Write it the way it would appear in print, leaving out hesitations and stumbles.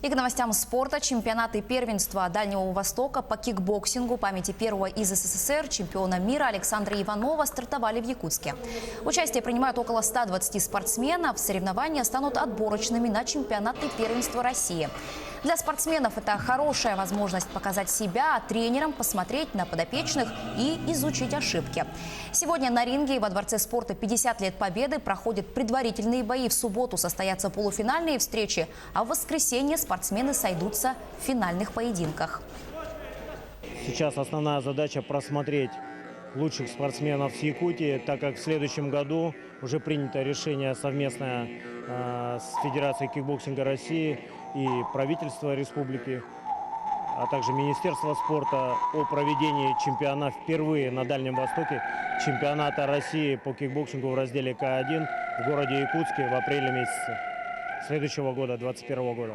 И к новостям спорта. Чемпионаты первенства Дальнего Востока по кикбоксингу памяти первого из СССР чемпиона мира Александра Иванова стартовали в Якутске. Участие принимают около 120 спортсменов. Соревнования станут отборочными на чемпионаты первенства России. Для спортсменов это хорошая возможность показать себя, а тренерам посмотреть на подопечных и изучить ошибки. Сегодня на ринге во Дворце спорта 50 лет Победы проходят предварительные бои. В субботу состоятся полуфинальные встречи, а в воскресенье спортсмены сойдутся в финальных поединках. Сейчас основная задача просмотреть лучших спортсменов с Якутии, так как в следующем году уже принято решение совместное с Федерацией кикбоксинга России и правительства республики, а также Министерства спорта о проведении чемпионата впервые на Дальнем Востоке, чемпионата России по кикбоксингу в разделе К1 в городе Якутске в апреле месяце следующего года, 2021 года.